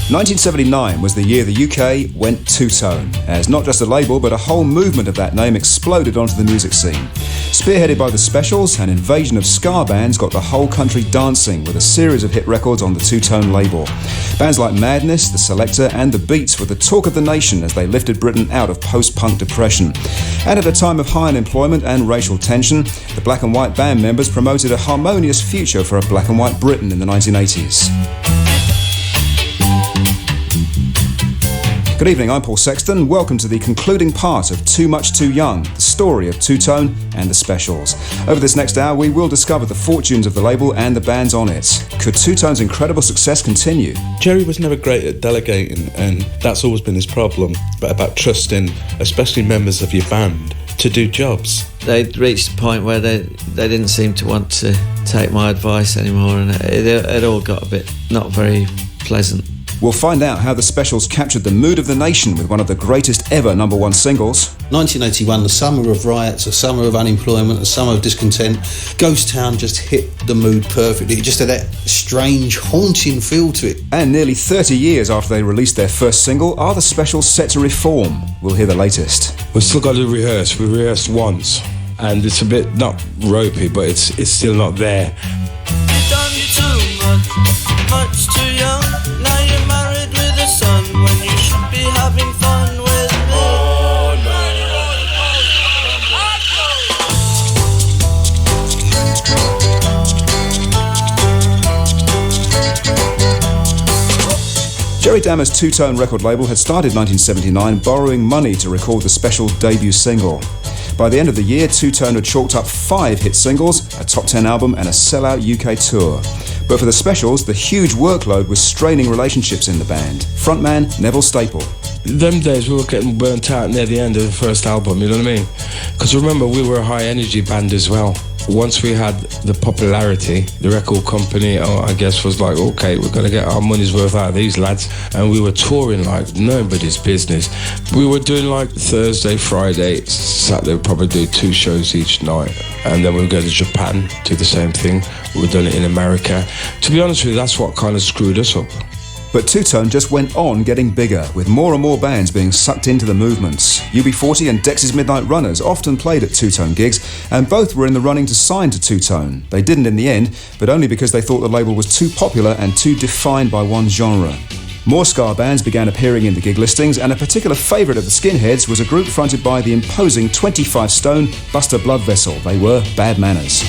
1979 was the year the UK went two-tone, as not just a label but a whole movement of that name exploded onto the music scene. Spearheaded by the Specials, an invasion of ska bands got the whole country dancing with a series of hit records on the two-tone label. Bands like Madness, The Selector and The Beats were the talk of the nation as they lifted Britain out of post-punk depression. And at a time of high unemployment and racial tension, the Black and White band members promoted a harmonious future for a black and white Britain in the 1980s. Good evening, I'm Paul Sexton. Welcome to the concluding part of Too Much Too Young, the story of Two-Tone and the Specials. Over this next hour, we will discover the fortunes of the label and the bands on it. Could Two-Tone's incredible success continue? Jerry was never great at delegating, and that's always been his problem, but about trusting, especially members of your band, to do jobs. They'd reached a point where they didn't seem to want to take my advice anymore, and it all got a bit not very pleasant. We'll find out how the Specials captured the mood of the nation with one of the greatest ever #1 singles. 1981, the summer of riots, a summer of unemployment, a summer of discontent. Ghost Town just hit the mood perfectly. It just had that strange, haunting feel to it. And nearly 30 years after they released their first single, are the Specials set to reform? We'll hear the latest. We've still got to rehearse. We rehearsed once, and it's a bit, not ropey, but it's still not there. You've done too much too young. Now you're married with a son when you should be having fun with me. Oh, no. Jerry Dammer's Two-Tone record label had started 1979 borrowing money to record the Specials' debut single. By the end of the year, Two-Tone had chalked up 5 hit singles, a top 10 album and a sellout UK tour. But for the Specials, the huge workload was straining relationships in the band. Frontman Neville Staple. Them days we were getting burnt out near the end of the first album, you know what I mean? Because remember, we were a high energy band as well. Once we had the popularity, the record company, I guess, was like, okay, we're going to get our money's worth out of these lads. And we were touring like nobody's business. We were doing like Thursday, Friday, Saturday, we'd probably do 2 shows each night. And then we would go to Japan, do the same thing. We were doing it in America. To be honest with you, that's what kind of screwed us up. But Two-Tone just went on getting bigger, with more and more bands being sucked into the movements. UB40 and Dexys Midnight Runners often played at Two-Tone gigs, and both were in the running to sign to Two-Tone. They didn't in the end, but only because they thought the label was too popular and too defined by one genre. More ska bands began appearing in the gig listings, and a particular favourite of the Skinheads was a group fronted by the imposing 25-stone Buster Bloodvessel. They were Bad Manners.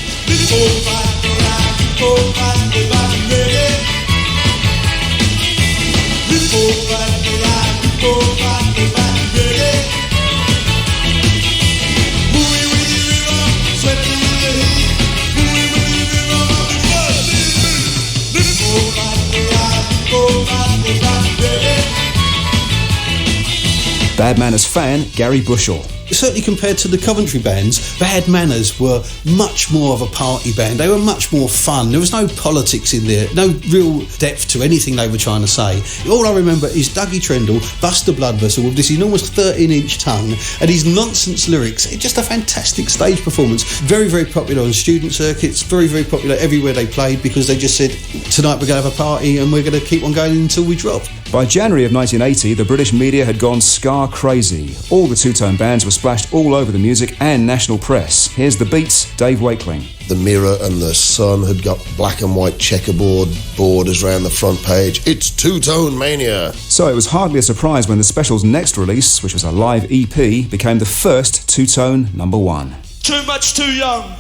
Bad Manners fan Gary Bushell. Certainly compared to the Coventry bands, Bad Manners were much more of a party band. They were much more fun. There was no politics in there, no real depth to anything they were trying to say. All I remember is Dougie Trendle, Buster Bloodvessel with this enormous 13-inch tongue and his nonsense lyrics. It's just a fantastic stage performance. Very, very popular on student circuits, very, very popular everywhere they played because they just said, tonight we're going to have a party and we're going to keep on going until we drop. By January of 1980, the British media had gone ska crazy. All the Two-Tone bands were splashed all over the music and national press. Here's The Beats' Dave Wakeling. The Mirror and the Sun had got black and white checkerboard borders around the front page. It's Two-Tone Mania. So it was hardly a surprise when the Specials' next release, which was a live EP, became the first Two-Tone #1. Too much too young.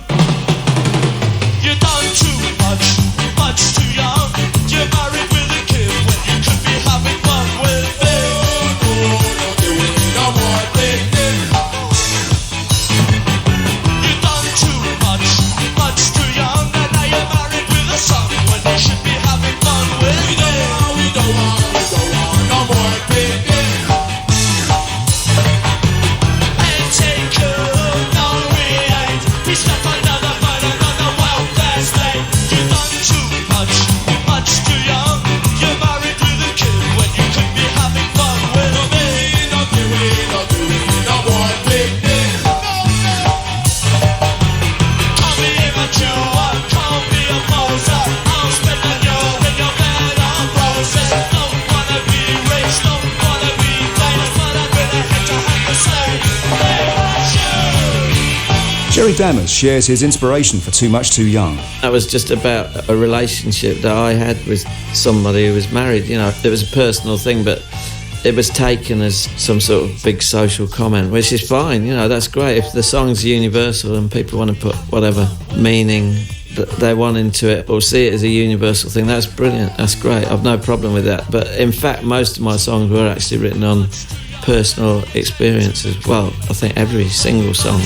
You done too much too young. You're married with a kid when you could be having fun with me. No more thinking. You done too much too young, and now you're married with a son when you should be having fun with me. We don't want no more thinking. And take care, no we ain't. We slept another wild last night. You done too much too young. Jerry Dammers shares his inspiration for Too Much Too Young. That was just about a relationship that I had with somebody who was married. You know, it was a personal thing, but it was taken as some sort of big social comment, which is fine. You know, that's great. If the song's universal and people want to put whatever meaning that they want into it or see it as a universal thing, that's brilliant. That's great. I've no problem with that. But in fact, most of my songs were actually written on personal experience as well. I think every single song.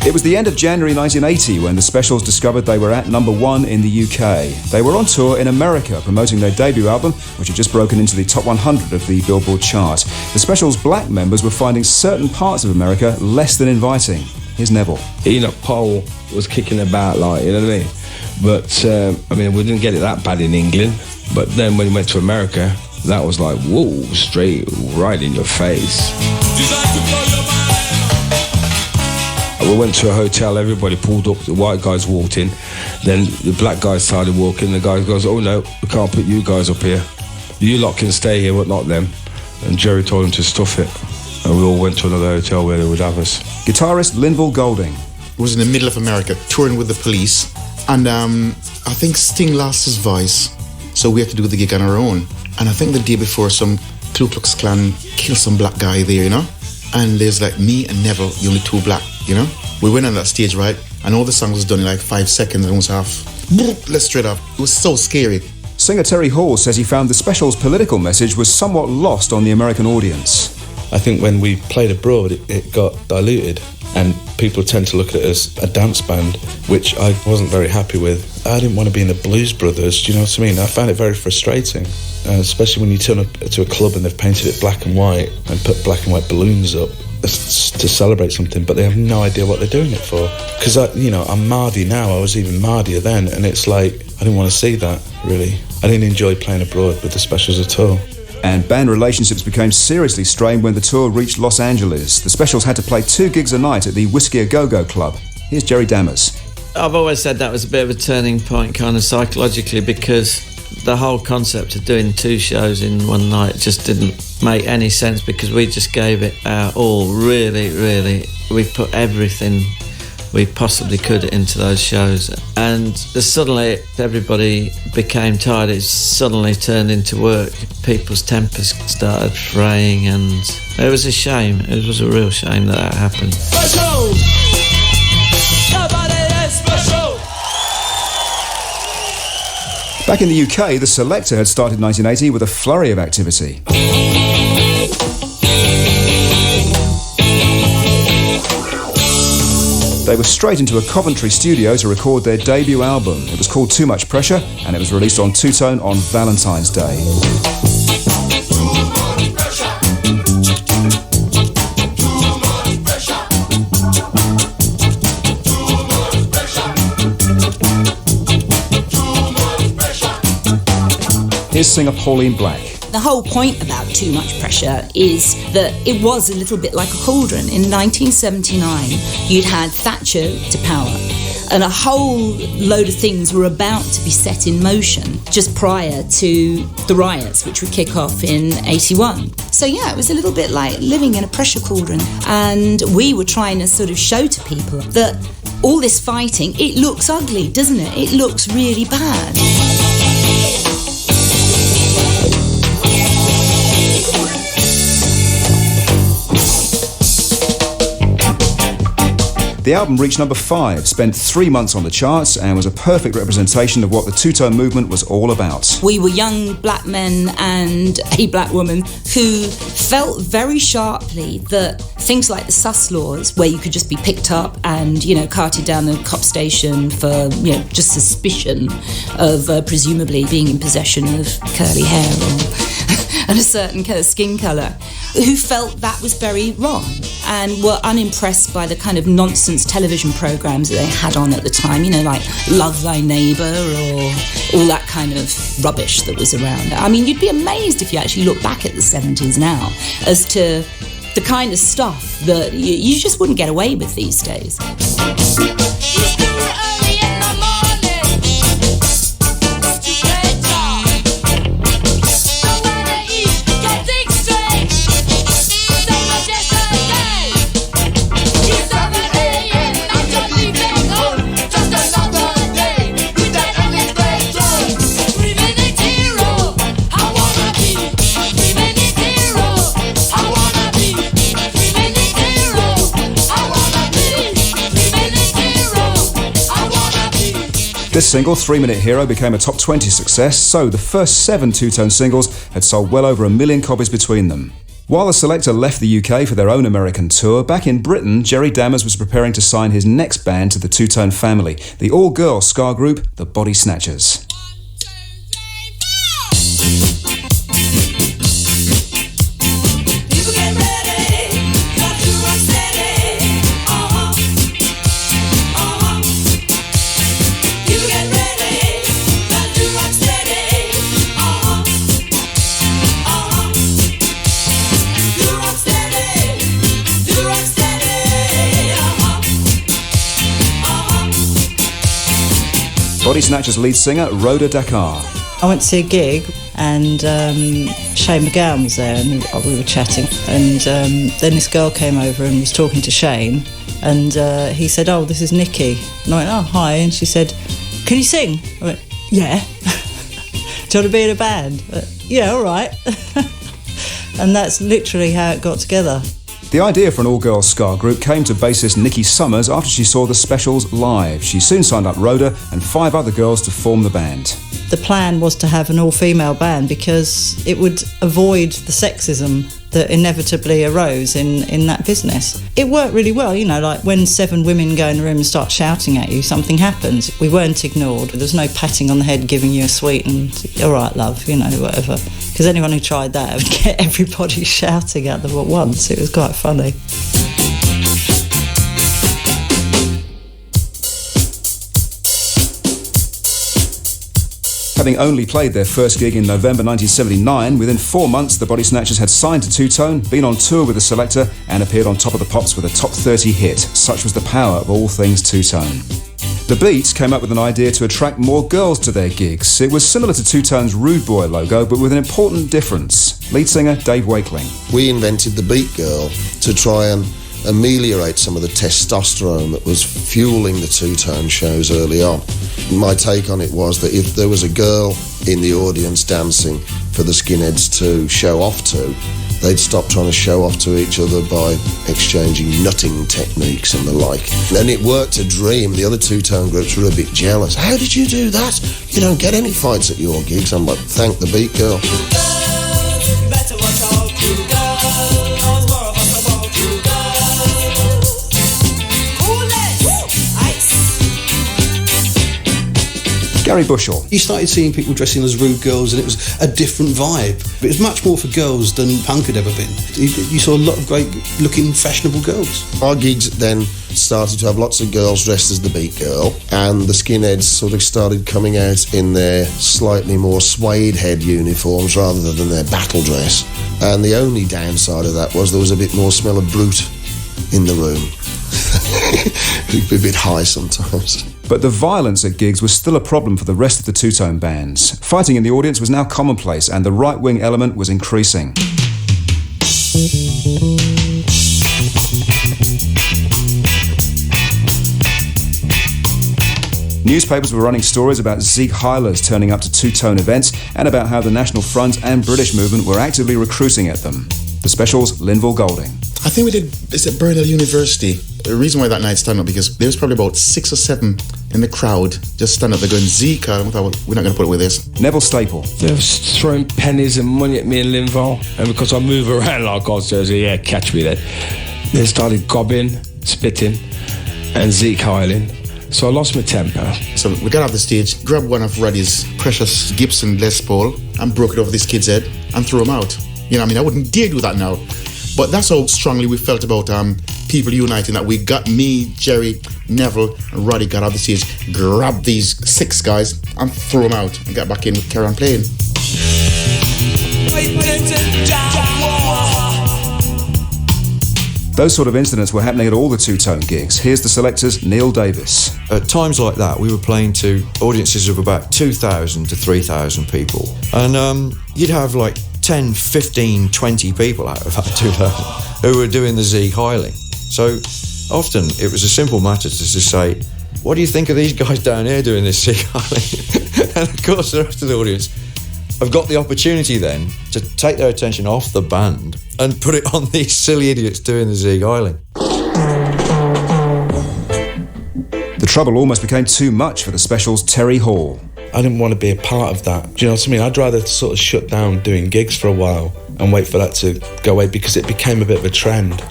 It was the end of January 1980 when the Specials discovered they were at number 1 in the UK. They were on tour in America promoting their debut album, which had just broken into the top 100 of the Billboard chart. The Specials' black members were finding certain parts of America less than inviting. Here's Neville. Enoch Powell was kicking about, like, you know what I mean? But, I mean, we didn't get it that bad in England. But then when we went to America, that was like, whoa, straight right in your face. We went to a hotel, everybody pulled up, the white guys walked in, then the black guys started walking, the guy goes, oh no, we can't put you guys up here. You lot can stay here, but not them. And Jerry told him to stuff it. And we all went to another hotel where they would have us. Guitarist Linval Golding. Was in the middle of America, touring with the Police, and I think Sting lost his voice, so we had to do the gig on our own. And I think the day before, some Ku Klux Klan killed some black guy there, you know? And there's like me and Neville, the only two black, you know? We went on that stage, right? And all the songs was done in like 5 seconds, and it was half. Let's straight up. It was so scary. Singer Terry Hall says he found the Specials' political message was somewhat lost on the American audience. I think when we played abroad, it got diluted, and people tend to look at it as a dance band, which I wasn't very happy with. I didn't want to be in the Blues Brothers, do you know what I mean? I found it very frustrating, especially when you turn up to a club and they've painted it black and white and put black and white balloons up to celebrate something, but they have no idea what they're doing it for. Because, I'm Mardy now, I was even Mardier then, and it's like, I didn't want to see that, really. I didn't enjoy playing abroad with the Specials at all. And band relationships became seriously strained when the tour reached Los Angeles. The Specials had to play 2 gigs a night at the Whiskey A Go-Go Club. Here's Jerry Dammers. I've always said that was a bit of a turning point kind of psychologically, because the whole concept of doing 2 shows in one night just didn't make any sense, because we just gave it our all, really. We put everything we possibly could into those shows, and suddenly everybody became tired. It suddenly turned into work. People's tempers started fraying, and it was a shame. It was a real shame that happened. Special! Nobody is special! Back in the UK, the Selector had started 1980 with a flurry of activity. They were straight into a Coventry studio to record their debut album. It was called Too Much Pressure, and it was released on Two Tone on Valentine's Day. Here's singer Pauline Black. The whole point about Too Much Pressure is that it was a little bit like a cauldron. In 1979, you'd had Thatcher to power, and a whole load of things were about to be set in motion just prior to the riots, which would kick off in 81. So yeah, it was a little bit like living in a pressure cauldron, and we were trying to sort of show to people that all this fighting, it looks ugly, doesn't it? It looks really bad. The album reached number 5, spent 3 months on the charts, and was a perfect representation of what the two-tone movement was all about. We were young black men and a black woman who felt very sharply that things like the sus laws, where you could just be picked up and, carted down the cop station for, just suspicion of presumably being in possession of curly hair or and a certain kind of skin colour, who felt that was very wrong and were unimpressed by the kind of nonsense television programmes that they had on at the time, you know, like Love Thy Neighbour or all that kind of rubbish that was around. I mean, you'd be amazed if you actually look back at the 70s now as to the kind of stuff that you just wouldn't get away with these days. This single, 3 Minute Hero, became a top 20 success, so the first 7 two-tone singles had sold well over 1 million copies between them. While the Selector left the UK for their own American tour, back in Britain, Jerry Dammers was preparing to sign his next band to the two-tone family, the all-girl ska group, the Body Snatchers. Body Snatchers lead singer Rhoda Dakar. I went to see a gig and Shane McGowan was there and we were chatting, and then this girl came over and was talking to Shane, and he said, "Oh, this is Nikki." And I went, "Oh, hi." And she said, "Can you sing?" I went, "Yeah." "Do you want to be in a band?" "Yeah, all right." And that's literally how it got together. The idea for an all-girl ska group came to bassist Nikki Summers after she saw the Specials live. She soon signed up Rhoda and 5 other girls to form the band. The plan was to have an all-female band because it would avoid the sexism that inevitably arose in that business. It worked really well, you know, like when 7 women go in the room and start shouting at you, something happens. We weren't ignored. There was no patting on the head giving you a sweet and, "All right, love," you know, whatever. Because anyone who tried that would get everybody shouting at them at once. It was quite funny. Having only played their first gig in November 1979, within 4 months the Body Snatchers had signed to Two-Tone, been on tour with the Selector and appeared on Top of the Pops with a top 30 hit. Such was the power of all things Two-Tone. The Beats came up with an idea to attract more girls to their gigs. It was similar to Two-Tone's Rude Boy logo, but with an important difference. Lead singer Dave Wakeling. We invented the Beat Girl to try and ameliorate some of the testosterone that was fueling the two-tone shows early on. My take on it was that if there was a girl in the audience dancing for the skinheads to show off to, they'd stop trying to show off to each other by exchanging nutting techniques and the like. And it worked a dream. The other two-tone groups were a bit jealous. "How did you do that? You don't get any fights at your gigs." I'm like, thank the Beat Girl. Gary Bushell. You started seeing people dressing as rude girls and it was a different vibe. It was much more for girls than punk had ever been. You saw a lot of great looking fashionable girls. Our gigs then started to have lots of girls dressed as the Beat Girl, and the skinheads sort of started coming out in their slightly more suede head uniforms rather than their battle dress. And the only downside of that was there was a bit more smell of brute in the room. It'd be a bit high sometimes. But the violence at gigs was still a problem for the rest of the two-tone bands. Fighting in the audience was now commonplace and the right-wing element was increasing. Newspapers were running stories about Zeke Heilers turning up to two-tone events and about how the National Front and British movement were actively recruiting at them. The Specials, Linval Golding. I think we did, it's at Burnell University. The reason why that night stand up, because there was probably about 6 or 7 in the crowd just stand up there going, Zeke, I thought, well, we're not going to put it with this. Neville Staple. They were throwing pennies and money at me in Linval, and because I move around like I was, yeah, catch me then. They started gobbing, spitting, and Zeke howling. So I lost my temper. So we got off the stage, grabbed one of Roddy's precious Gibson Les Paul and broke it over this kid's head and threw him out. You know what I mean? I wouldn't dare do that now. But that's how strongly we felt about people uniting, that we got me, Jerry, Neville and Roddy got off the stage, grabbed these 6 guys and threw them out and got back in with carry on playing. Those sort of incidents were happening at all the two-tone gigs. Here's the selector's Neil Davis. At times like that, we were playing to audiences of about 2,000 to 3,000 people. And you'd have like 10, 15, 20 people out of that 2,000 who were doing the Zieg Heiling. So often it was a simple matter to just say, what do you think of these guys down here doing this Zieg Heiling? And of course the rest of the audience have got the opportunity then to take their attention off the band and put it on these silly idiots doing the Zieg Heiling. The trouble almost became too much for the Specials' Terry Hall. I didn't want to be a part of that. Do you know what I mean? I'd rather sort of shut down doing gigs for a while and wait for that to go away, because it became a bit of a trend.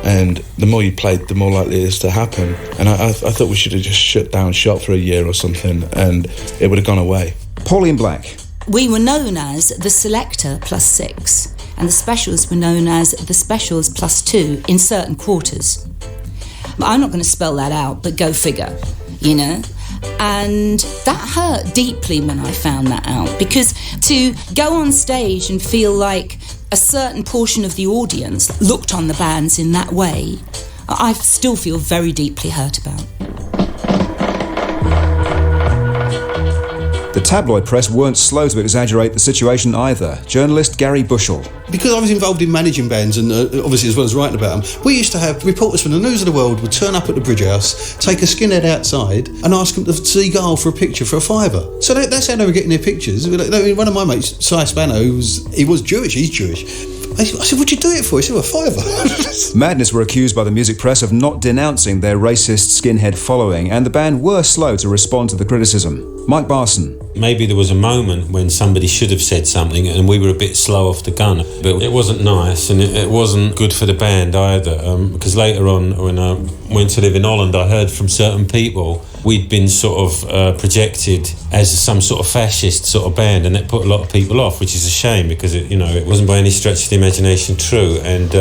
And the more you played, the more likely it is to happen. And I thought we should have just shut down shop for a year or something and it would have gone away. Pauline Black. We were known as the Selector plus 6, and the Specials were known as the Specials plus 2 in certain quarters. I'm not going to spell that out, but go figure, you know? And that hurt deeply when I found that out, because to go on stage and feel like a certain portion of the audience looked on the bands in that way, I still feel very deeply hurt about. The tabloid press weren't slow to exaggerate the situation either. Journalist Gary Bushell. Because I was involved in managing bands and obviously as well as writing about them, we used to have reporters from the News of the World would turn up at the Bridge House, take a skinhead outside and ask them to see Guile for a picture for $5. So that's how they were getting their pictures. One of my mates, Si Spano, he was Jewish, he's Jewish. I said, what'd you do it for? He said, well, $5. Madness were accused by the music press of not denouncing their racist skinhead following, and the band were slow to respond to the criticism. Mike Barson. Maybe there was a moment when somebody should have said something and we were a bit slow off the gun, but it wasn't nice and it wasn't good for the band either, because later on when I went to live in Holland, I heard from certain people we'd been sort of projected as some sort of fascist sort of band, and it put a lot of people off, which is a shame because it wasn't by any stretch of the imagination true, and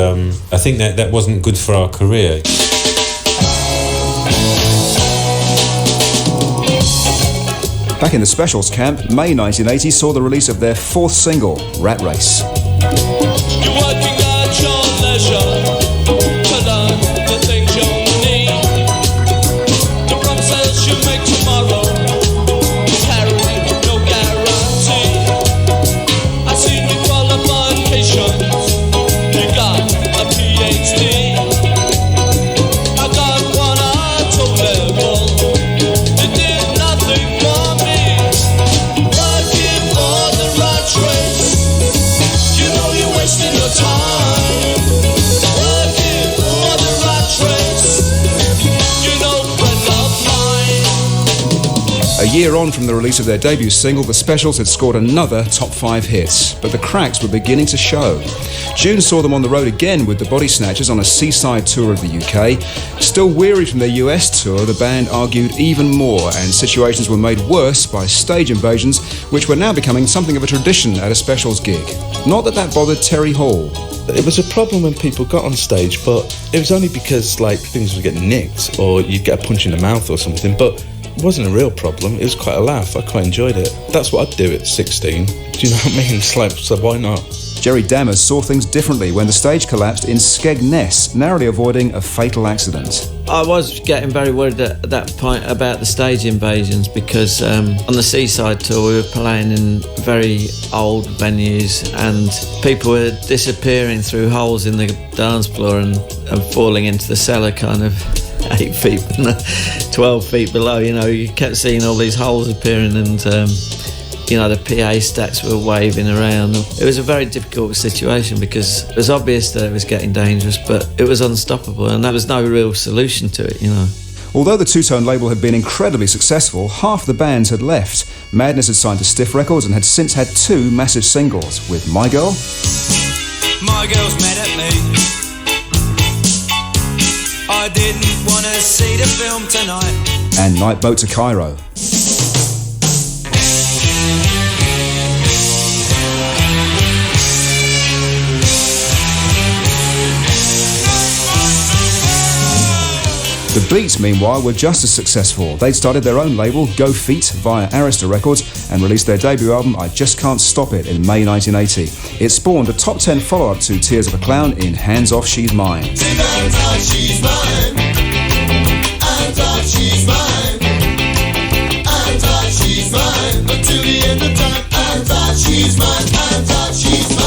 I think that wasn't good for our career. Back in the Specials camp, May 1980 saw the release of their 4th single, Rat Race. You're working at your leisure to learn the things you need. The promises you make tomorrow carry no guarantee. I see the qualifications. You got a PhD. I got one at O level. It did nothing for me. Working for the rat race. You know you're wasting your time. Working for the rat race. You know, friend of mine. A year on from the release of their debut single, the Specials had scored another top 5 hits, but the cracks were beginning to show. June saw them on the road again with the Body Snatchers on a seaside tour of the UK. Still weary from their US tour, the band argued even more, and situations were made worse by stage invasions, which were now becoming something of a tradition at a Specials gig. Not that bothered Terry Hall. It was a problem when people got on stage, but it was only because things would get nicked or you'd get a punch in the mouth or something, but it wasn't a real problem. It was quite a laugh. I quite enjoyed it. That's what I'd do at 16. Do you know what I mean? It's like, so why not? Jerry Dammers saw things differently when the stage collapsed in Skegness, narrowly avoiding a fatal accident. I was getting very worried at that point about the stage invasions because on the Seaside tour we were playing in very old venues and people were disappearing through holes in the dance floor and falling into the cellar kind of 8 feet, 12 feet below. You kept seeing all these holes appearing and the PA stacks were waving around. It was a very difficult situation because it was obvious that it was getting dangerous, but it was unstoppable and there was no real solution to it, Although the two-tone label had been incredibly successful, half the bands had left. Madness had signed to Stiff Records and had since had 2 massive singles, with My Girl. My girl's mad at me. I I didn't want to see the film tonight. And Night Boat to Cairo. The Beats, meanwhile, were just as successful. They'd started their own label, Go Feet, via Arista Records, and released their debut album, I Just Can't Stop It, in May 1980. It spawned a top 10 follow-up to Tears of a Clown in Hands Off, She's Mine. Hands off, she's mine. Hands off, she's mine. Hands off, she's mine. Until the end of time. Hands off, she's mine. Hands off, she's mine.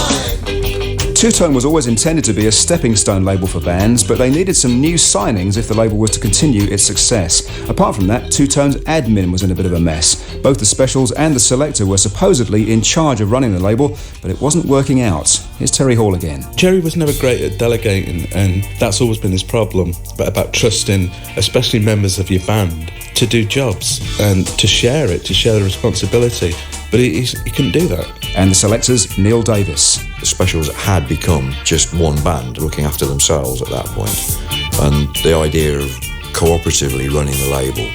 Two-Tone was always intended to be a stepping stone label for bands, but they needed some new signings if the label was to continue its success. Apart from that, Two-Tone's admin was in a bit of a mess. Both the Specials and the Selector were supposedly in charge of running the label, but it wasn't working out. Here's Terry Hall again. Jerry was never great at delegating, and that's always been his problem, but about trusting, especially members of your band, to do jobs and to share the responsibility. But he couldn't do that. And the Selector's Neil Davis. The Specials had become just one band looking after themselves at that point. And the idea of cooperatively running the label,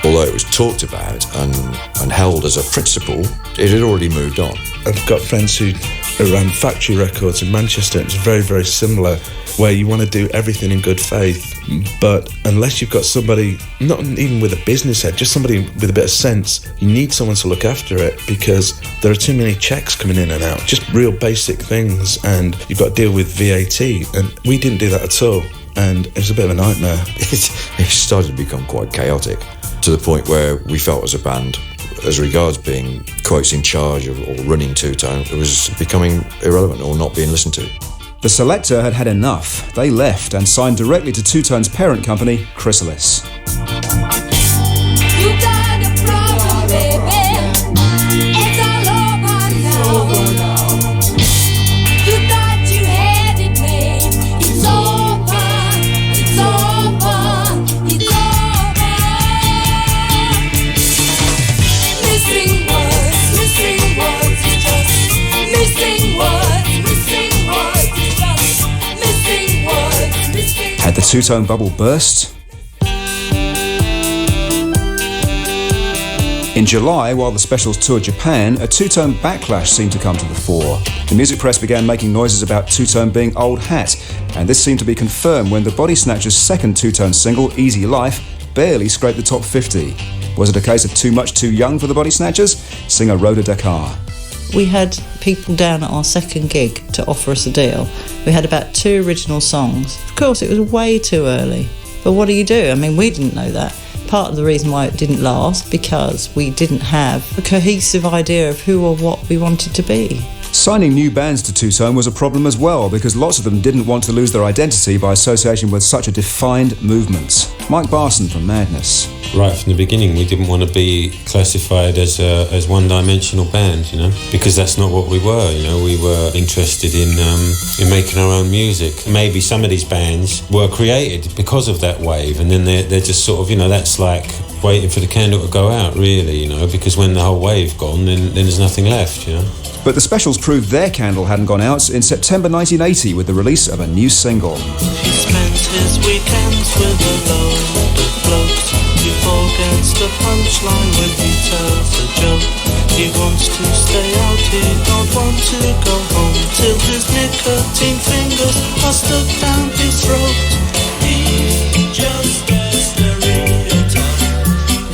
although it was talked about and held as a principle, it had already moved on. I've got friends who ran Factory Records in Manchester. It's very, very similar, where you want to do everything in good faith, but unless you've got somebody, not even with a business head, just somebody with a bit of sense, you need someone to look after it, because there are too many checks coming in and out, just real basic things, and you've got to deal with VAT, and we didn't do that at all, and it was a bit of a nightmare. It started to become quite chaotic, to the point where we felt as a band, as regards being quotes in charge of or running Two-Tone, it was becoming irrelevant or not being listened to. The Selector had had enough. They left and signed directly to Two-Tone's parent company, Chrysalis. You got a problem, baby. It's all over now. You thought you had it made. It's over. It's over. It's over. Missing words, just missing words, missing words. Had the Two-Tone bubble burst? In July, while the Specials toured Japan, a Two-Tone backlash seemed to come to the fore. The music press began making noises about Two-Tone being old hat, and this seemed to be confirmed when the Body Snatchers' second Two-Tone single, Easy Life, barely scraped the top 50. Was it a case of too much too young for the Body Snatchers? Singer Rhoda Dakar. We had people down at our second gig to offer us a deal. We had about 2 original songs. Of course, it was way too early. But what do you do? I mean, we didn't know that. Part of the reason why it didn't last, because we didn't have a cohesive idea of who or what we wanted to be. Signing new bands to Two-Tone was a problem as well, because lots of them didn't want to lose their identity by association with such a defined movement. Mike Barson from Madness. Right from the beginning, we didn't want to be classified as one-dimensional band, you know, because that's not what we were. You know, we were interested in making our own music. Maybe some of these bands were created because of that wave, and then they're just sort of, you know, that's like waiting for the candle to go out, really, you know, because when the whole wave gone, then there's nothing left, you know. But the Specials proved their candle hadn't gone out in September 1980 with the release of a new single. He spent his weekends with a load of blokes. He forgets the punchline when he tells a joke. He wants to stay out, he don't want to go home till his nicotine fingers are stuck down his throat. He's just a stereotype.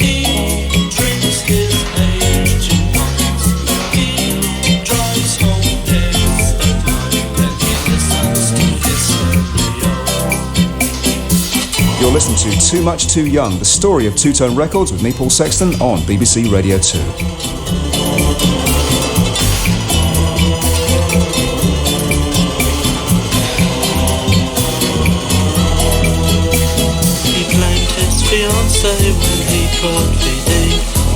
He drinks his aging pints. He drives home days at night when he listens to his stereo. You're listening to Too Much Too Young, the story of Two-Tone Records with me, Paul Sexton, on BBC Radio 2. He blamed his fiancée when he put VD.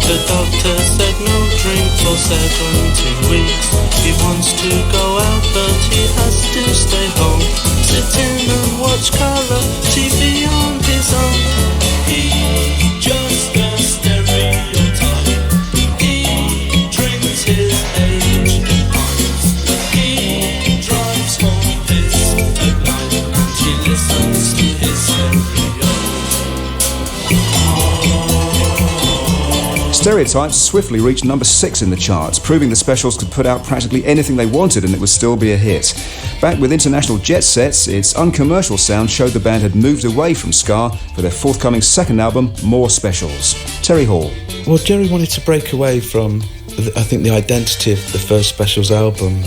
The doctor said no drink for 17 weeks. He wants to go out but he has to stay home. Sit in and watch colour TV on his own. He's just a stereotype. He drinks his age in pints. He drives home pissed at night and he listens to his stereo. Stereotypes swiftly reached number 6 in the charts, proving the Specials could put out practically anything they wanted and it would still be a hit. Backed with international jet sets, its uncommercial sound showed the band had moved away from ska for their forthcoming second album, More Specials. Terry Hall. Well, Jerry wanted to break away from, I think, the identity of the first Specials album,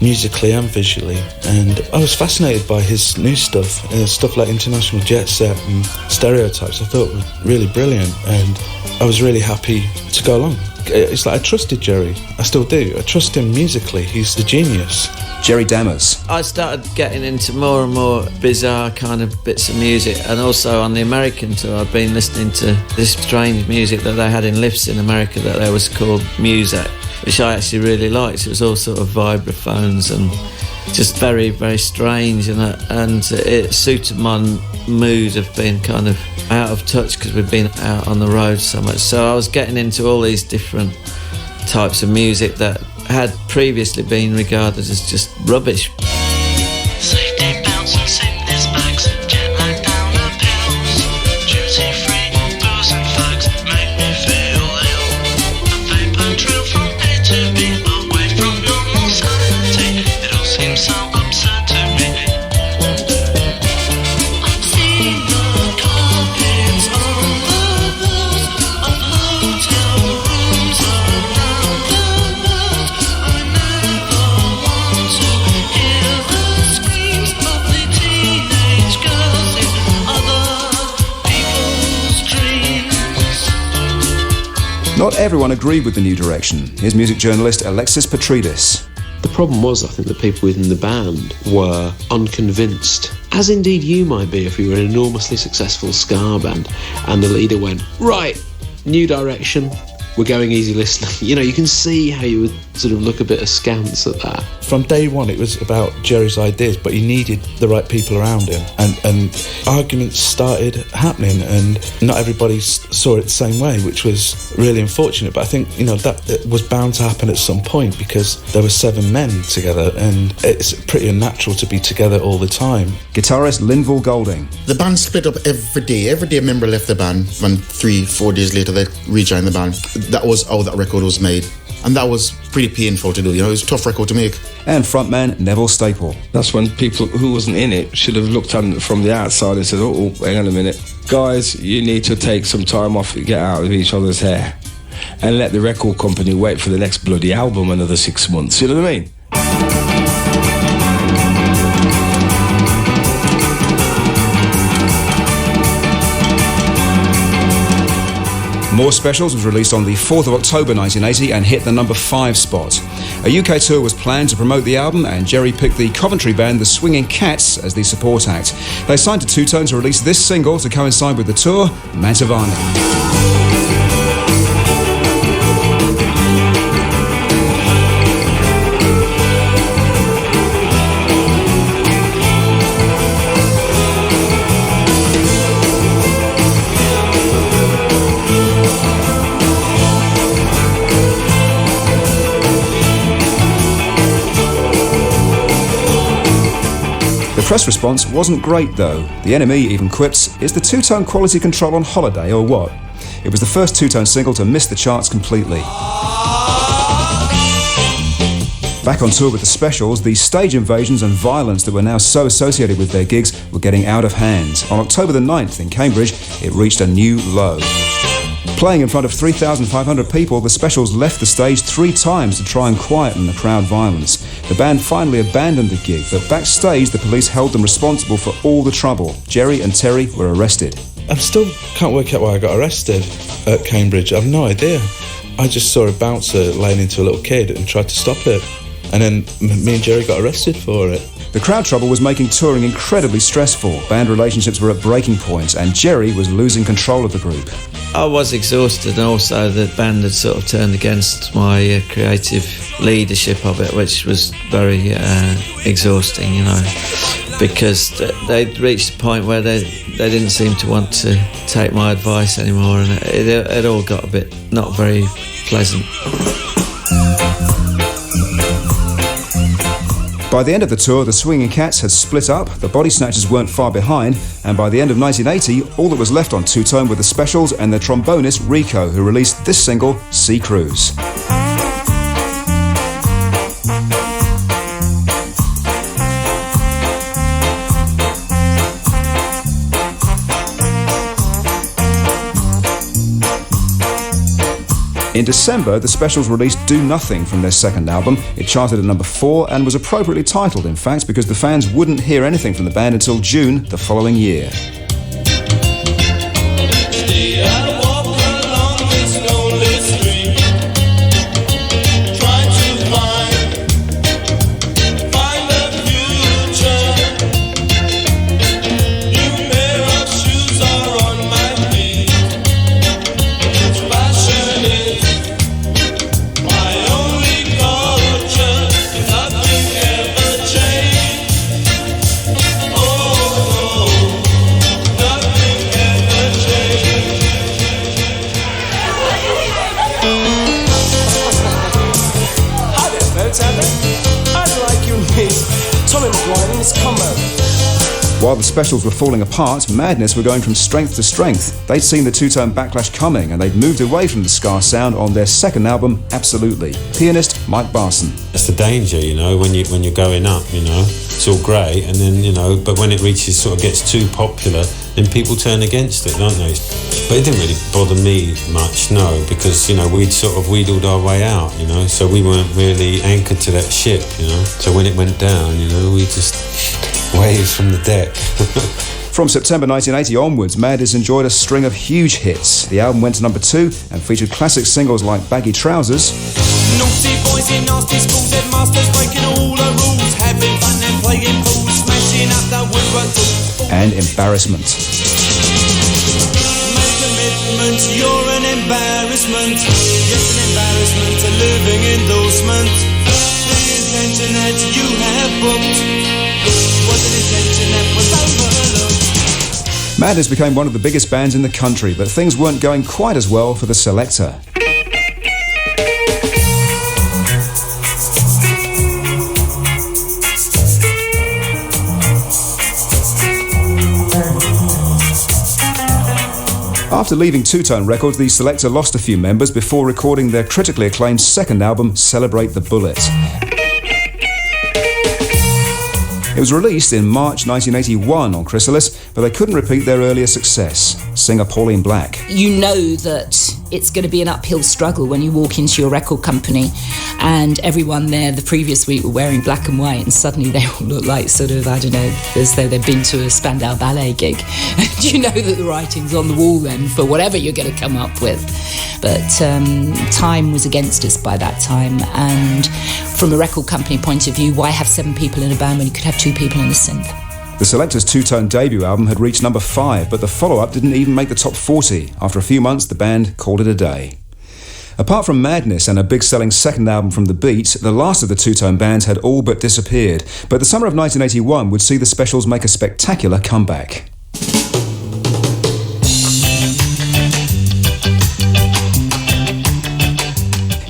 musically and visually, and I was fascinated by his new stuff, stuff like International Jet Set and Stereotypes. I thought were really brilliant, and I was really happy to go along. It's like I trusted Jerry. I still do. I trust him musically. He's the genius. Jerry Dammers. I started getting into more and more bizarre kind of bits of music, and also on the American tour I've been listening to this strange music that they had in lifts in America that they was called music, which I actually really liked. It was all sort of vibraphones and just very, very strange, and it suited my mood of being kind of out of touch because we've been out on the road so much. So I was getting into all these different types of music that had previously been regarded as just rubbish. Safety belts and sickness bags, jet lag down the pills, duty free booze and thugs make me feel ill. A vapor trail from A to B, away from normal sanity. It all seems so absurd to me. I've seen the carpets on the walls of hotel rooms around the world. I never want to hear the screams of the teenage girls in other people's dreams. Not everyone agreed with the new direction. Here's music journalist Alexis Petridis. The problem was, I think, that people within the band were unconvinced, as indeed you might be if you were an enormously successful ska band, and the leader went, right, new direction, we're going easy listening. You know, you can see how you would sort of look a bit askance at that. From day one, it was about Jerry's ideas, but he needed the right people around him, and arguments started happening, and not everybody saw it the same way, which was really unfortunate. But I think, you know, that it was bound to happen at some point because there were 7 men together, and it's pretty unnatural to be together all the time. Guitarist Linval Golding. The band split up every day. Every day a member left the band, and 3-4 days later they rejoined the band. That was how that record was made. And that was pretty painful to do, you know, it was a tough record to make. And frontman Neville Staple. That's when people who wasn't in it should have looked at it from the outside and said, oh, hang on a minute. Guys, you need to take some time off, get out of each other's hair, and let the record company wait for the next bloody album another 6 months. You know what I mean? More Specials was released on the 4th of October 1980 and hit the number 5 spot. A UK tour was planned to promote the album, and Jerry picked the Coventry band The Swinging Cats as the support act. They signed to Two Tone to release this single to coincide with the tour, Mantovani. The press response wasn't great though. The NME even quips, is the two-tone quality control on holiday or what? It was the first two-tone single to miss the charts completely. Back on tour with the Specials, the stage invasions and violence that were now so associated with their gigs were getting out of hand. On October the 9th in Cambridge, it reached a new low. Playing in front of 3,500 people, the Specials left the stage 3 times to try and quieten the crowd violence. The band finally abandoned the gig, but backstage the police held them responsible for all the trouble. Jerry and Terry were arrested. I still can't work out why I got arrested at Cambridge. I have no idea. I just saw a bouncer laying into a little kid and tried to stop it. And then me and Jerry got arrested for it. The crowd trouble was making touring incredibly stressful. Band relationships were at breaking points, and Jerry was losing control of the group. I was exhausted, and also the band had sort of turned against my creative leadership of it, which was very exhausting, you know, because they'd reached a point where they didn't seem to want to take my advice anymore, and it all got a bit not very pleasant. By the end of the tour, the Swinging Cats had split up, the Body Snatchers weren't far behind, and by the end of 1980, all that was left on Two-Tone were the Specials and their trombonist Rico, who released this single, Sea Cruise. In December, the Specials released Do Nothing from their second album. It charted at number 4 and was appropriately titled, in fact, because the fans wouldn't hear anything from the band until June the following year. While the Specials were falling apart, Madness were going from strength to strength. They'd seen the Two-Tone backlash coming and they'd moved away from the ska sound on their second album, Absolutely. Pianist Mike Barson. That's the danger, you know, when you're going up, you know. It's all great, and then, you know, but when it reaches, sort of gets too popular, then people turn against it, don't they? But it didn't really bother me much, no, because, you know, we'd sort of wheedled our way out, you know, so we weren't really anchored to that ship, you know. So when it went down, you know, we just waved from the deck. From September 1980 onwards, Madness enjoyed a string of huge hits. The album went to number 2 and featured classic singles like Baggy Trousers, Naughty boys in nasty schools, headmasters breaking all the rules, having fun and playing pool, smashing up the woodwork tools, and Embarrassment. make commitment, you're an embarrassment, yes, an embarrassment, a living endorsement. The intention that you have booked was an intention that was overlooked. Madness became one of the biggest bands in the country, but things weren't going quite as well for the Selector. After leaving Two-Tone Records, the Selector lost a few members before recording their critically acclaimed second album, Celebrate the Bullet. It was released in March 1981 on Chrysalis, but they couldn't repeat their earlier success. Singer Pauline Black. You know that it's going to be an uphill struggle when you walk into your record company and everyone there the previous week were wearing black and white and suddenly they all look like sort of, I don't know, as though they've been to a Spandau Ballet gig. And you know that the writing's on the wall then for whatever you're going to come up with. But time was against us by that time, and from a record company point of view, why have 7 people in a band when you could have 2 people in a synth? The Selector's Two-Tone debut album had reached number 5, but the follow-up didn't even make the top 40. After a few months, the band called it a day. Apart from Madness and a big-selling second album from The Beat, the last of the Two-Tone bands had all but disappeared. But the summer of 1981 would see the Specials make a spectacular comeback.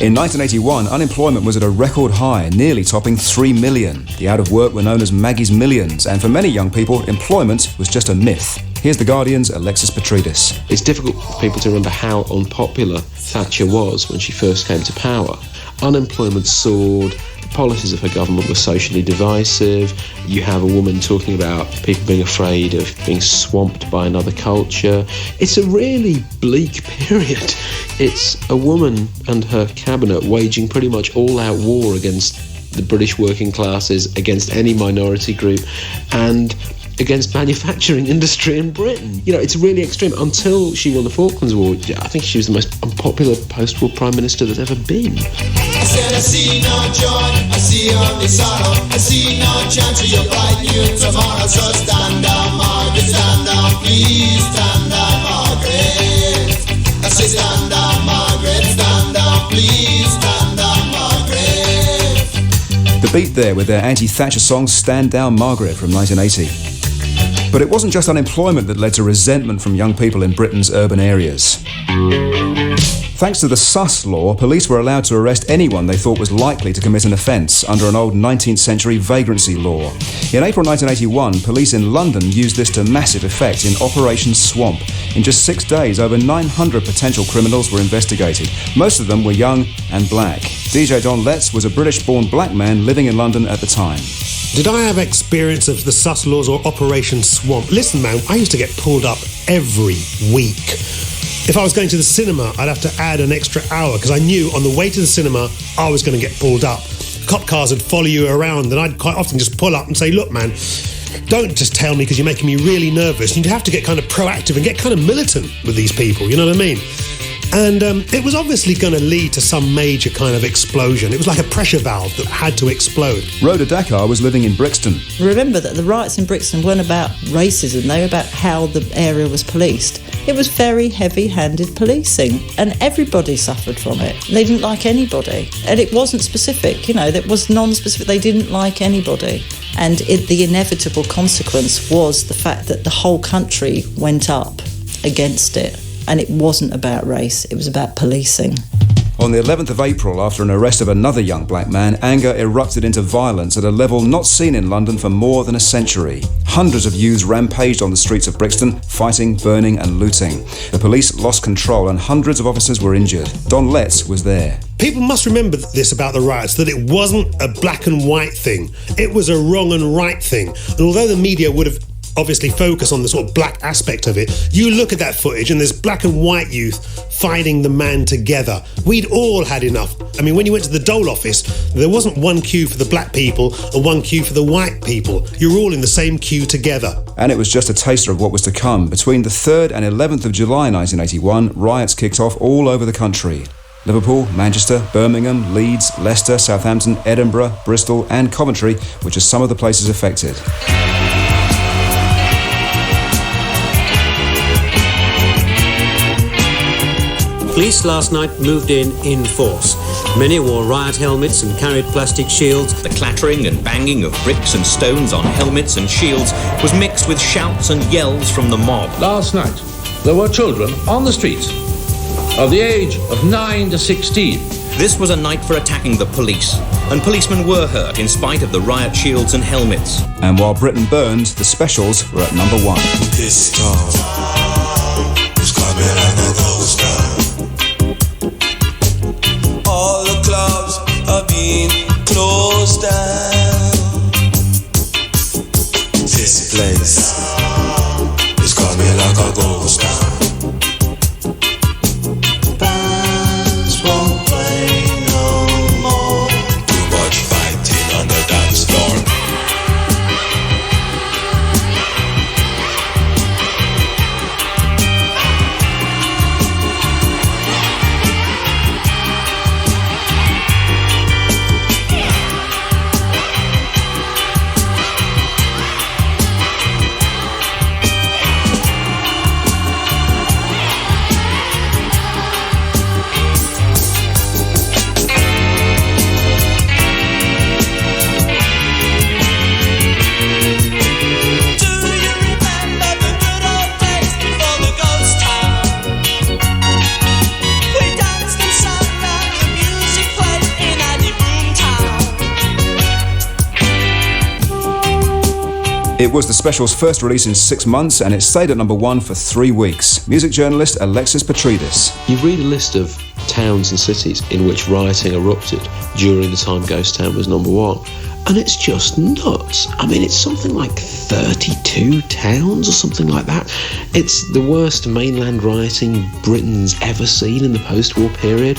In 1981, unemployment was at a record high, nearly topping 3 million. The out of work were known as Maggie's Millions, and for many young people, employment was just a myth. Here's The Guardian's Alexis Petridis. It's difficult for people to remember how unpopular Thatcher was when she first came to power. Unemployment soared, the policies of her government were socially divisive, you have a woman talking about people being afraid of being swamped by another culture. It's a really bleak period. It's a woman and her cabinet waging pretty much all-out war against the British working classes, against any minority group, and against manufacturing industry in Britain. You know, it's really extreme. Until she won the Falklands War, I think she was the most unpopular post-war Prime Minister there's ever been. I said I see no joy, I see only sorrow, I see no chance for your bright new tomorrow. So stand down, Margaret, stand down, please stand down, Margaret. I say stand down, Margaret, stand down, please stand down, Margaret. The Beat there with their anti-Thatcher song Stand Down Margaret from 1980. But it wasn't just unemployment that led to resentment from young people in Britain's urban areas. Thanks to the sus law, police were allowed to arrest anyone they thought was likely to commit an offence under an old 19th century vagrancy law. In April 1981, police in London used this to massive effect in Operation Swamp. In just 6 days, over 900 potential criminals were investigated. Most of them were young and black. DJ Don Letts was a British-born black man living in London at the time. Did I have experience of the sus laws or Operation Swamp? Listen, man, I used to get pulled up every week. If I was going to the cinema, I'd have to add an extra hour because I knew on the way to the cinema I was going to get pulled up. Cop cars would follow you around and I'd quite often just pull up and say, look, man, don't just tell me because you're making me really nervous. You'd have to get kind of proactive and get kind of militant with these people, you know what I mean? And it was obviously going to lead to some major kind of explosion. It was like a pressure valve that had to explode. Rhoda Dakar was living in Brixton. Remember that the riots in Brixton weren't about racism, they were about how the area was policed. It was very heavy-handed policing, and everybody suffered from it. They didn't like anybody, and it wasn't specific, that was non-specific. They didn't like anybody. And the inevitable consequence was the fact that the whole country went up against it. And it wasn't about race, it was about policing. On the 11th of April, after an arrest of another young black man, anger erupted into violence at a level not seen in London for more than a century. Hundreds of youths rampaged on the streets of Brixton, fighting, burning and looting. The police lost control and hundreds of officers were injured. Don Letts was there. People must remember this about the riots, that it wasn't a black and white thing. It was a wrong and right thing. And although the media would have obviously focus on the sort of black aspect of it, you look at that footage and there's black and white youth fighting the man together. We'd all had enough. I mean, when you went to the dole office, there wasn't one queue for the black people and one queue for the white people. You were all in the same queue together. And it was just a taster of what was to come. Between the 3rd and 11th of July 1981, riots kicked off all over the country. Liverpool, Manchester, Birmingham, Leeds, Leicester, Southampton, Edinburgh, Bristol and Coventry, which are some of the places affected. Police last night moved in force. Many wore riot helmets and carried plastic shields. The clattering and banging of bricks and stones on helmets and shields was mixed with shouts and yells from the mob. Last night, there were children on the streets of the age of 9 to 16. This was a night for attacking the police, and policemen were hurt in spite of the riot shields and helmets. And while Britain burned, the Specials were at number 1. This town is coming like a ghost town. All the clubs are being closed down. This place is coming like a ghost town. Bands won't play no more. Too much fighting on the dance floor. It was the Specials' first release in 6 months and it stayed at number 1 for 3 weeks. Music journalist Alexis Petridis. You read a list of towns and cities in which rioting erupted during the time Ghost Town was number 1, and it's just nuts. I mean, it's something like 32 towns or something like that. It's the worst mainland rioting Britain's ever seen in the post-war period,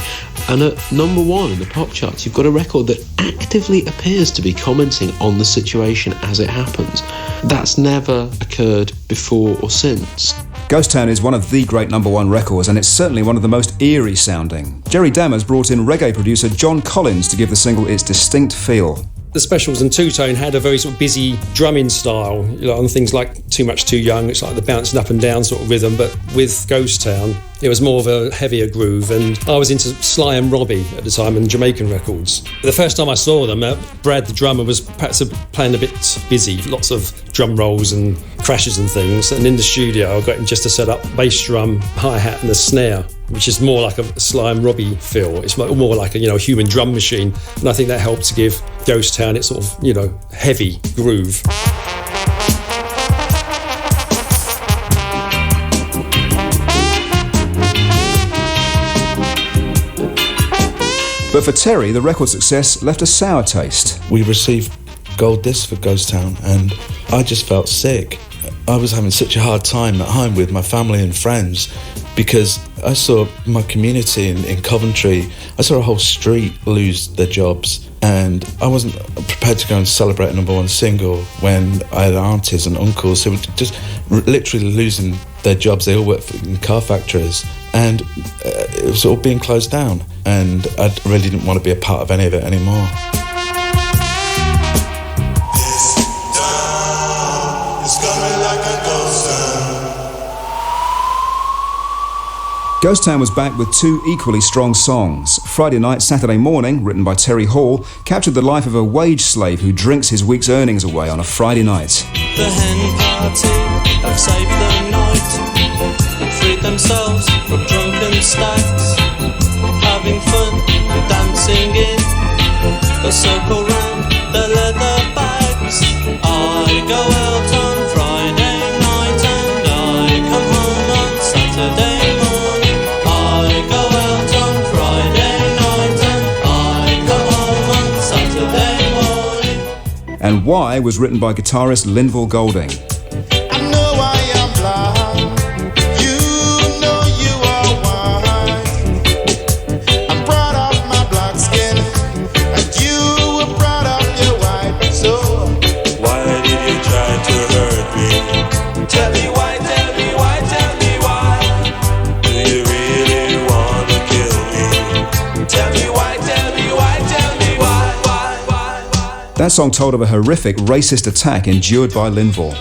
and at number 1 in the pop charts, you've got a record that actively appears to be commenting on the situation as it happens. That's never occurred before or since. Ghost Town is one of the great number 1 records, and it's certainly one of the most eerie sounding. Jerry Dammers brought in reggae producer John Collins to give the single its distinct feel. The Specials and Two Tone had a very sort of busy drumming style, on things like Too Much Too Young. It's like the bouncing up and down sort of rhythm, but with Ghost Town, it was more of a heavier groove. And I was into Sly and Robbie at the time and Jamaican records. The first time I saw them, Brad, the drummer, was perhaps playing a bit busy, lots of drum rolls and crashes and things. And in the studio, I got him just to set up bass drum, hi-hat and a snare. which is more like a Sly and Robbie feel. It's more like a human drum machine, and I think that helped to give Ghost Town its sort of heavy groove. But for Terry, the record success left a sour taste. We received gold discs for Ghost Town, and I just felt sick. I was having such a hard time at home with my family and friends because I saw my community in Coventry, I saw a whole street lose their jobs, and I wasn't prepared to go and celebrate a #1 single when I had aunties and uncles who were just literally losing their jobs. They all worked in car factories, and it was all being closed down, and I really didn't want to be a part of any of it anymore. Ghost Town was back with two equally strong songs. Friday Night, Saturday Morning, written by Terry Hall, captured the life of a wage slave who drinks his week's earnings away on a Friday night. The hen party have saved the night and freed themselves from drunken stacks, having fun and dancing in a circle round their leather bags. I go out on Friday night and I come home on Saturday morning. I go out on Friday night and I come home on Saturday morning. And Why was written by guitarist Linval Golding. That song told of a horrific racist attack endured by Linval.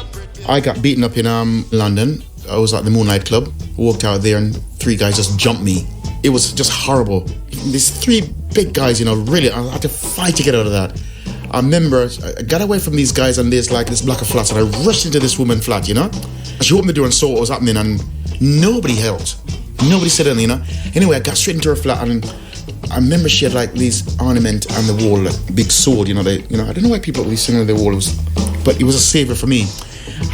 I got beaten up in London. I was at the Moonlight Club. Walked out there and three guys just jumped me. It was just horrible. These three big guys, really, I had to fight to get out of that. I remember I got away from these guys and there's this block of flats, and I rushed into this woman's flat, She opened the door and saw what was happening, and nobody helped. Nobody said anything, Anyway, I got straight into her flat, and I remember she had these ornament on the wall, big sword, I don't know why people put these things on the wall, but it was a savior for me.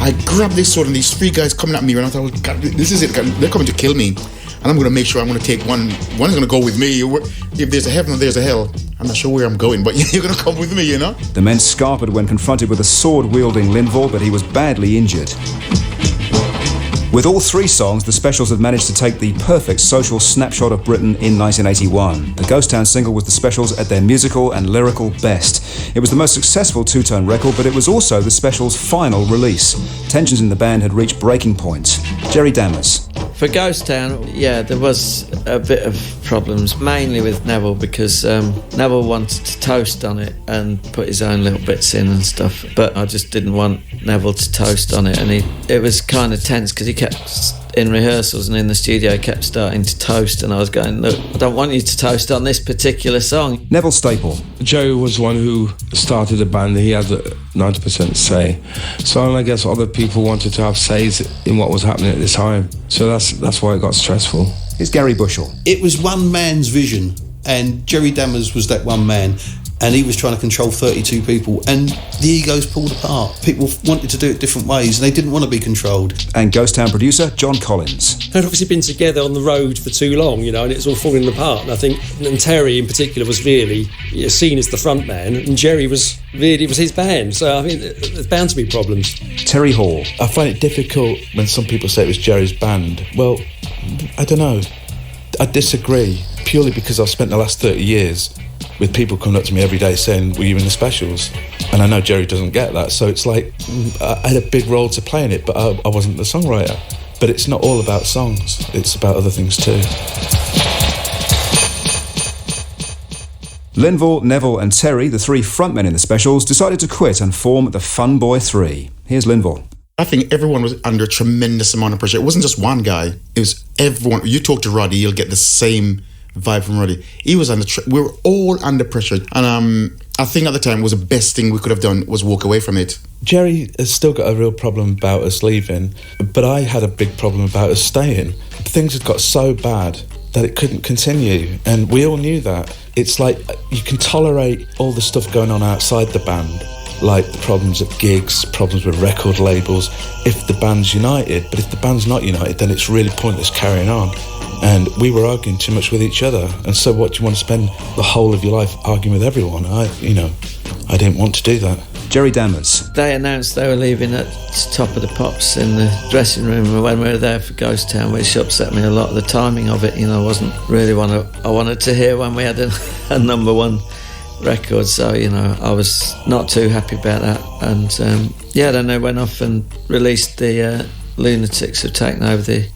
I grabbed this sword and these three guys coming at me, and I thought, God, this is it, they're coming to kill me. And I'm going to make sure I'm going to take one is going to go with me. If there's a heaven or there's a hell, I'm not sure where I'm going, but you're going to come with me, The men scarpered when confronted with a sword-wielding Linval, but he was badly injured. With all three songs, the Specials had managed to take the perfect social snapshot of Britain in 1981. The Ghost Town single was the Specials at their musical and lyrical best. It was the most successful two-tone record, but it was also the Specials' final release. Tensions in the band had reached breaking point. Jerry Dammers. For Ghost Town, there was a bit of problems, mainly with Neville, because Neville wanted to toast on it and put his own little bits in and stuff, but I just didn't want Neville to toast on it, and it was kind of tense because he kept, in rehearsals and in the studio, he kept starting to toast, and I was going, look, I don't want you to toast on this particular song. Neville Staple. Joe was one who started the band. He had 90% say. So I guess other people wanted to have says in what was happening at the time. So that's why it got stressful. Here's Gary Bushell. It was one man's vision, and Jerry Dammers was that one man, and he was trying to control 32 people, and the egos pulled apart. People wanted to do it different ways, and they didn't want to be controlled. And Ghost Town producer John Collins. They'd obviously been together on the road for too long, and it's all falling apart. And I think, and Terry in particular was really seen as the front man, and Jerry was his band. So I mean, there's bound to be problems. Terry Hall. I find it difficult when some people say it was Jerry's band. Well, I don't know. I disagree, purely because I've spent the last 30 years with people coming up to me every day saying, were you in the Specials? And I know Jerry doesn't get that, so it's like I had a big role to play in it, but I wasn't the songwriter. But it's not all about songs, it's about other things too. Linval, Neville and Terry, the three frontmen in the Specials, decided to quit and form the Fun Boy 3. Here's Linval. I think everyone was under a tremendous amount of pressure. It wasn't just one guy, it was everyone. You talk to Roddy, you'll get the same vibe from Roddy. He was we were all under pressure, and I think at the time was the best thing we could have done was walk away from it. Jerry has still got a real problem about us leaving, but I had a big problem about us staying. Things had got so bad that it couldn't continue, and we all knew that. It's like you can tolerate all the stuff going on outside the band, like the problems at gigs, problems with record labels, if the band's united. But if the band's not united, then it's really pointless carrying on. And we were arguing too much with each other. And so what, do you want to spend the whole of your life arguing with everyone? I didn't want to do that. Jerry Dammers. They announced they were leaving at Top of the Pops in the dressing room when we were there for Ghost Town, which upset me a lot. The timing of it, wasn't really one I wanted to hear when we had a number one record. So, I was not too happy about that. And, then they went off and released the Lunatics Have Taken Over the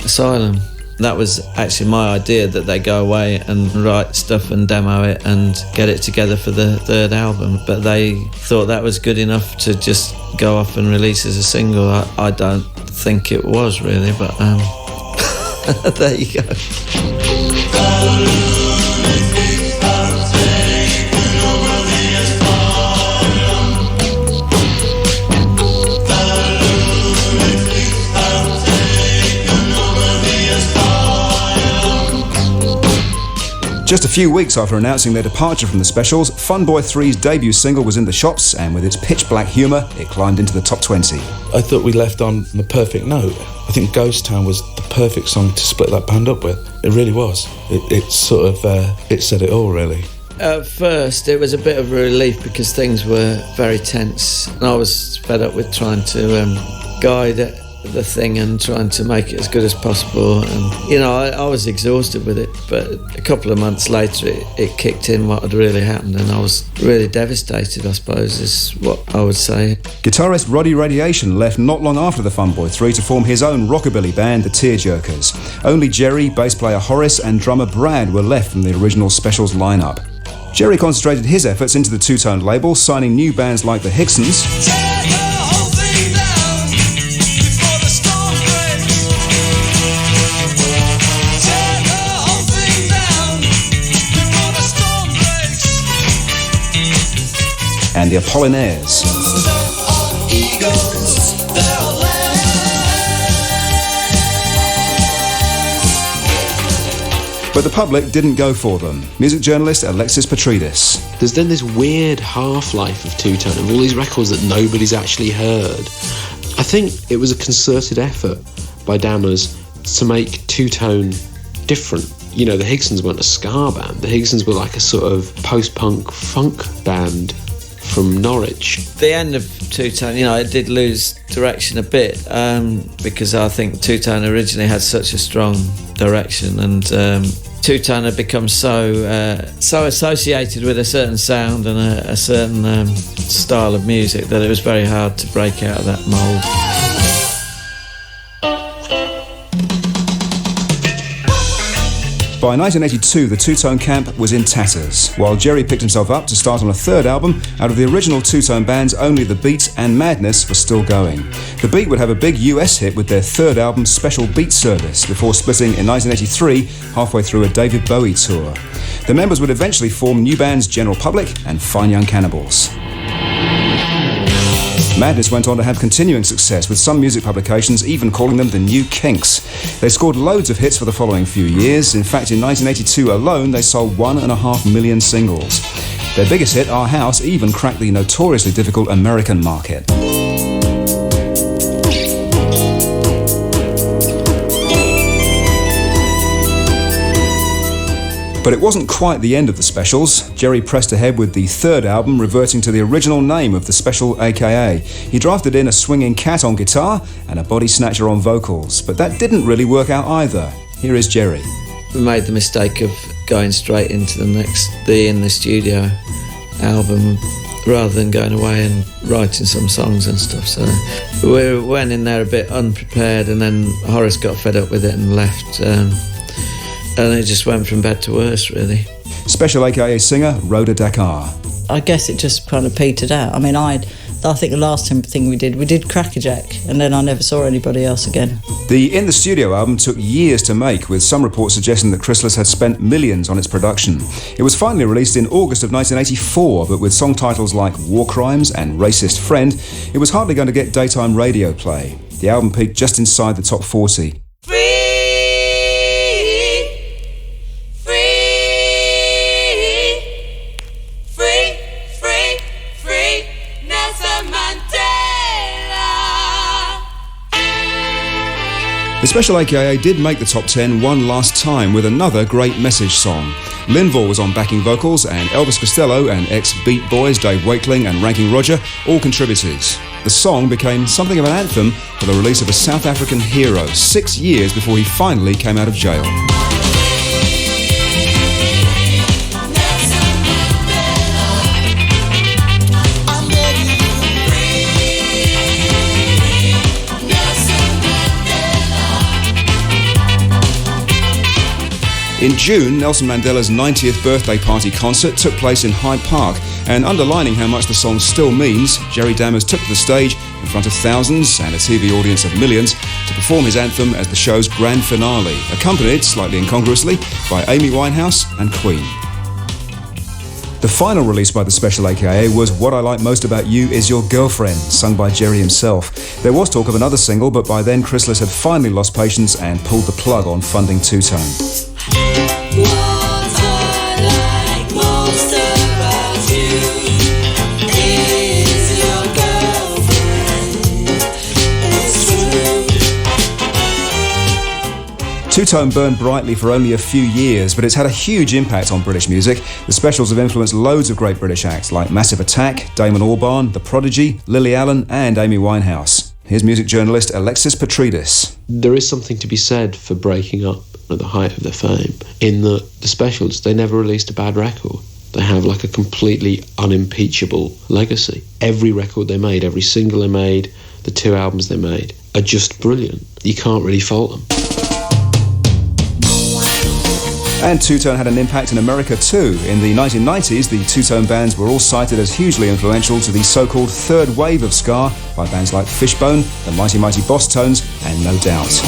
Asylum. That was actually my idea, that they go away and write stuff and demo it and get it together for the third album. But they thought that was good enough to just go off and release as a single. I don't think it was really, but there you go. Just a few weeks after announcing their departure from the Specials, Funboy 3's debut single was in the shops, and with its pitch-black humour, it climbed into the top 20. I thought we left on the perfect note. I think Ghost Town was the perfect song to split that band up with. It really was. It said it all, really. At first, it was a bit of a relief because things were very tense, and I was fed up with trying to guide the thing and trying to make it as good as possible. And I was exhausted with it, but a couple of months later it kicked in what had really happened, and I was really devastated, I suppose, is what I would say. Guitarist Roddy Radiation left not long after the Funboy 3 to form his own rockabilly band, the Tearjerkers. Only Jerry, bass player Horace and drummer Brad were left from the original Specials lineup. Jerry concentrated his efforts into the two-tone label, signing new bands like the Hicksons, and the Apollinaires. But the public didn't go for them. Music journalist Alexis Petridis. There's then this weird half-life of two-tone, of all these records that nobody's actually heard. I think it was a concerted effort by Dammers to make two-tone different. The Higsons weren't a ska band. The Higsons were like a sort of post-punk funk band from Norwich. The end of two-tone, it did lose direction a bit because I think two-tone originally had such a strong direction, and two-tone had become so associated with a certain sound and a certain style of music that it was very hard to break out of that mould. By 1982, the two-tone camp was in tatters, while Jerry picked himself up to start on a third album. Out of the original two-tone bands, only The Beat and Madness were still going. The Beat would have a big US hit with their third album, Special Beat Service, before splitting in 1983, halfway through a David Bowie tour. The members would eventually form new bands General Public and Fine Young Cannibals. Madness went on to have continuing success, with some music publications even calling them the New Kinks. They scored loads of hits for the following few years. In fact, in 1982 alone, they sold 1.5 million singles. Their biggest hit, Our House, even cracked the notoriously difficult American market. But it wasn't quite the end of the Specials. Jerry pressed ahead with the third album, reverting to the original name of the Special AKA. He drafted in a swinging cat on guitar and a body snatcher on vocals, but that didn't really work out either. Here is Jerry. We made the mistake of going straight into the In the Studio album rather than going away and writing some songs and stuff. So we went in there a bit unprepared, and then Horace got fed up with it and left. And it just went from bad to worse, really. Special AKA singer Rhoda Dakar. I guess it just kind of petered out. I mean, I think the last thing we did Crackerjack, and then I never saw anybody else again. The In the Studio album took years to make, with some reports suggesting that Chrysalis had spent millions on its production. It was finally released in August of 1984, but with song titles like War Crimes and Racist Friend, it was hardly going to get daytime radio play. The album peaked just inside the top 40. The Special AKA did make the top 10 one last time with another great message song. Linval was on backing vocals, and Elvis Costello and ex-Beat Boys Dave Wakeling and Ranking Roger all contributed. The song became something of an anthem for the release of a South African hero 6 years before he finally came out of jail. In June, Nelson Mandela's 90th birthday party concert took place in Hyde Park, and underlining how much the song still means, Jerry Dammers took to the stage in front of thousands and a TV audience of millions to perform his anthem as the show's grand finale, accompanied, slightly incongruously, by Amy Winehouse and Queen. The final release by the Special AKA was What I Like Most About You Is Your Girlfriend, sung by Jerry himself. There was talk of another single, but by then Chrysalis had finally lost patience and pulled the plug on funding Two Tone. What I like most about you is your girlfriend. It's true. Two Tone burned brightly for only a few years, but it's had a huge impact on British music. The Specials have influenced loads of great British acts like Massive Attack, Damon Albarn, The Prodigy, Lily Allen and Amy Winehouse. Here's music journalist Alexis Petridis. There is something to be said for breaking up at the height of their fame, in the Specials, they never released a bad record. They have like a completely unimpeachable legacy. Every record they made, every single they made, the 2 albums they made, are just brilliant. You can't really fault them. And Two Tone had an impact in America too. In the 1990s, the Two Tone bands were all cited as hugely influential to the so-called third wave of ska by bands like Fishbone, the Mighty Mighty Boss Tones and No Doubt.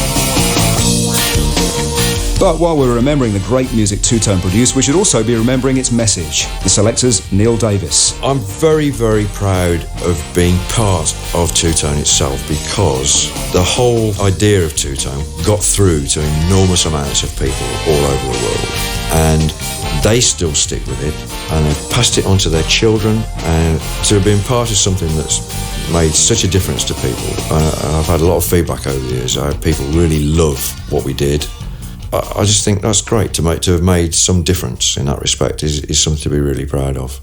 But while we're remembering the great music Two Tone produced, we should also be remembering its message. The Selector's Neil Davis. I'm very, very proud of being part of Two Tone itself, because the whole idea of Two Tone got through to enormous amounts of people all over the world. And they still stick with it, and they've passed it on to their children, and to have been part of something that's made such a difference to people. I've had a lot of feedback over the years. People really love what we did. I just think that's great. To have made some difference in that respect is something to be really proud of.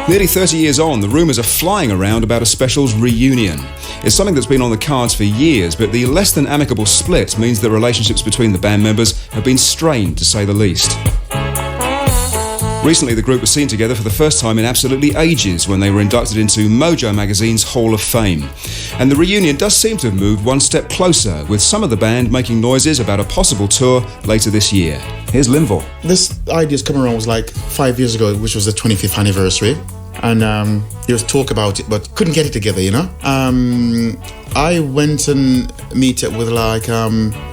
Nearly 30 years on, the rumours are flying around about a Specials reunion. It's something that's been on the cards for years, but the less than amicable split means that relationships between the band members have been strained, to say the least. Recently, the group was seen together for the first time in absolutely ages when they were inducted into Mojo magazine's Hall of Fame. And the reunion does seem to have moved one step closer, with some of the band making noises about a possible tour later this year. Here's Linval. This idea's come around was like 5 years ago, which was the 25th anniversary. And there was talk about it, but couldn't get it together, you know. I went and meet up with like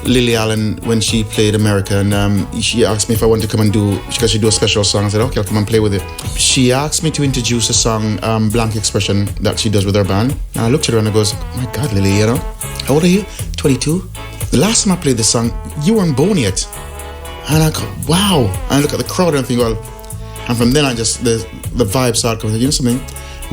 Lily Allen when she played America, and she asked me if I wanted to come and because she do a special song. I said, okay, I'll come and play with it. She asked me to introduce a song, Blank Expression, that she does with her band. And I looked at her and I goes, oh my God, Lily, you know, how old are you? 22? The last time I played this song, you weren't born yet. And I go, wow. And I look at the crowd and I think, well, and from then I just, the vibe started coming, you know something?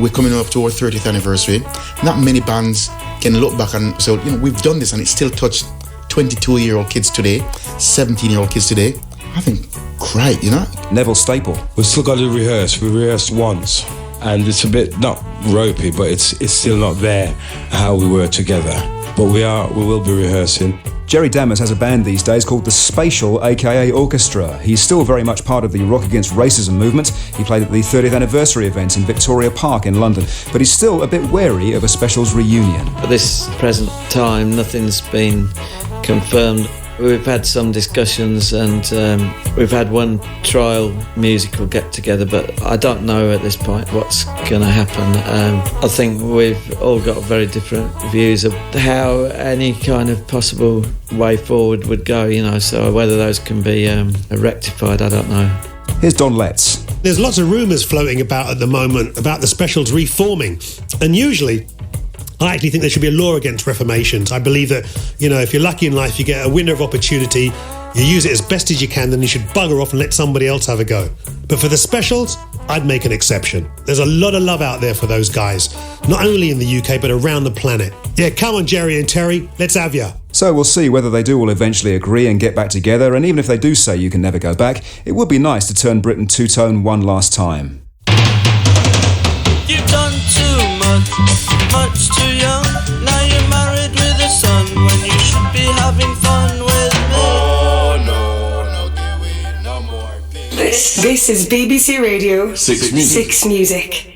We're coming up to our 30th anniversary. Not many bands can look back and say, you know, we've done this and it still touched 22-year-old kids today, 17-year-old kids today. I think, great, you know? Neville Staple. We've still got to rehearse. We rehearsed once. And it's a bit, not ropey, but it's still not there how we were together. But we will be rehearsing. Jerry Dammers has a band these days called the Spatial, aka Orchestra. He's still very much part of the Rock Against Racism movement. He played at the 30th anniversary event in Victoria Park in London, but he's still a bit wary of a Specials reunion. At this present time, nothing's been confirmed. We've had some discussions and we've had one trial musical get together, but I don't know at this point what's going to happen. I think we've all got very different views of how any kind of possible way forward would go, you know, so whether those can be rectified, I don't know. Here's Don Letts. There's lots of rumours floating about at the moment about the Specials reforming, and usually I actually think there should be a law against reformations. I believe that, you know, if you're lucky in life, you get a window of opportunity you use it as best as you can, then you should bugger off and let somebody else have a go. But for the specials, I'd make an exception. There's a lot of love out there for those guys, not only in the UK, but around the planet. Yeah, come on, Jerry and Terry, let's have ya. So we'll see whether they do all eventually agree and get back together, and even if they do say you can never go back, it would be nice to turn Britain two-tone one last time. You've done too much, much too young. Now you're married with a son when you should be having fun with me. Oh no, give me no more. This is BBC Radio 6 Music.